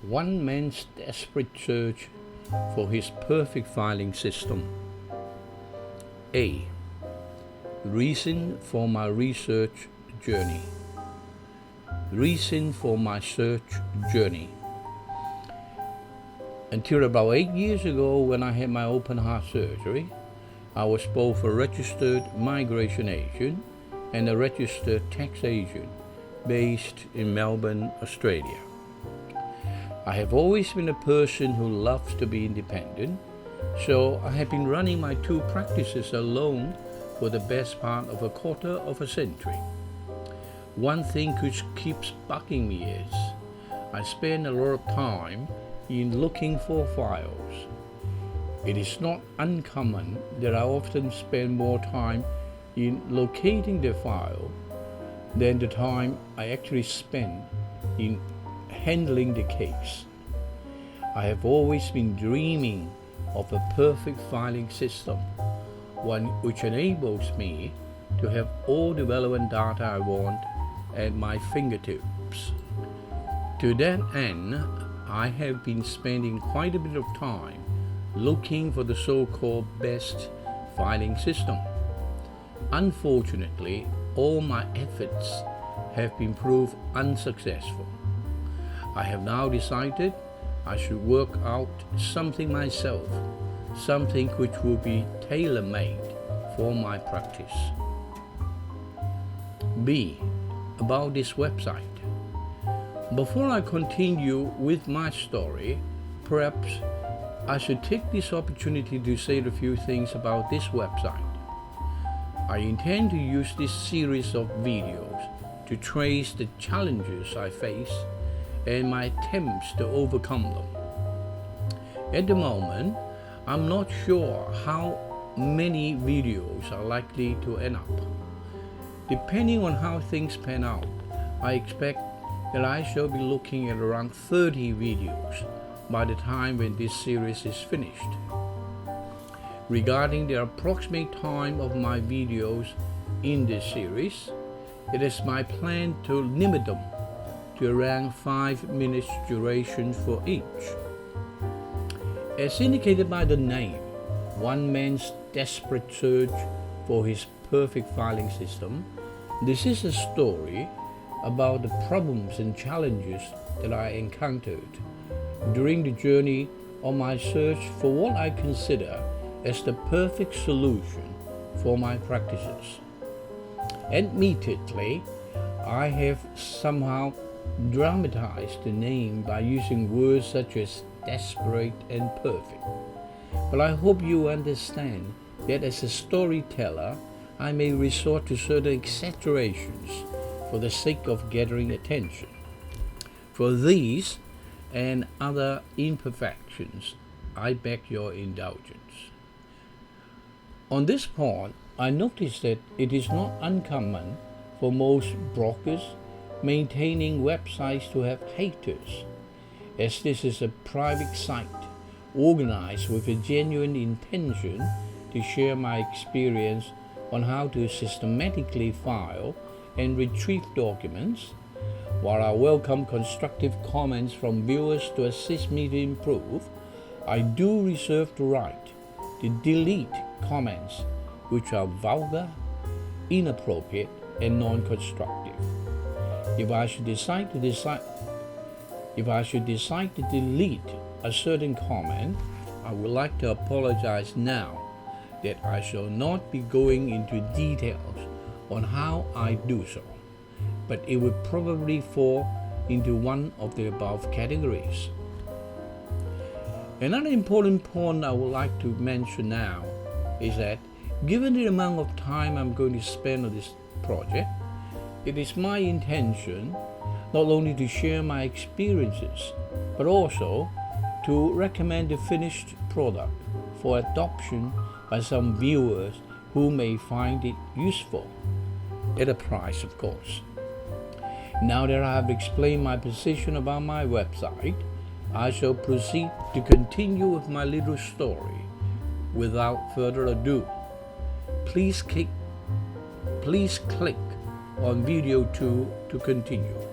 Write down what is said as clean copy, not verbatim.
One man's desperate search for his perfect filing system. A. Reason for my research journey. Reason for my search journey. Until about 8 years ago, when I had my open heart surgery, I was both a registered migration agent and a registered tax agent based in Melbourne, Australia. I have always been a person who loves to be independent, so I have been running my two practices alone for the best part of a quarter of a century. One thing which keeps bugging me is I spend a lot of time in looking for files. It is not uncommon that I often spend more time in locating the file than the time I actually spend in handling the case. I have always been dreaming of a perfect filing system, one which enables me to have all the relevant data I want at my fingertips. To that end, I have been spending quite a bit of time looking for the so-called best filing system. Unfortunately, all my efforts have been proved unsuccessful. I have now decided I should work out something myself, something which will be tailor-made for my practice. B. About this website. Before I continue with my story, perhaps I should take this opportunity to say a few things about this website. I intend to use this series of videos to trace the challenges I face and my attempts to overcome them. At the moment, I'm not sure how many videos are likely to end up. Depending on how things pan out, I expect that I shall be looking at around 30 videos by the time when this series is finished. Regarding the approximate time of my videos in this series, it is my plan to limit them to around 5 minutes duration for each. As indicated by the name, One Man's Desperate Search for His Perfect Filing System, this is a story about the problems and challenges that I encountered during the journey on my search for what I consider as the perfect solution for my practices. Admittedly, I have somehow dramatized the name by using words such as desperate and perfect. But I hope you understand that as a storyteller, I may resort to certain exaggerations for the sake of gathering attention. For these and other imperfections, I beg your indulgence. On this point, I noticed that it is not uncommon for most brokers maintaining websites to have haters, as this is a private site organized with a genuine intention to share my experience on how to systematically file and retrieve documents. While I welcome constructive comments from viewers to assist me to improve, I do reserve the right to delete comments which are vulgar, inappropriate, and non-constructive. If I should decide to delete a certain comment, I would like to apologize now that I shall not be going into details on how I do so, but it would probably fall into one of the above categories. Another important point I would like to mention now is that given the amount of time I'm going to spend on this project, it is my intention not only to share my experiences, but also to recommend the finished product for adoption by some viewers who may find it useful, at a price, of course. Now that I have explained my position about my website, I shall proceed to continue with my little story. Without further ado, please click on video 2 to continue.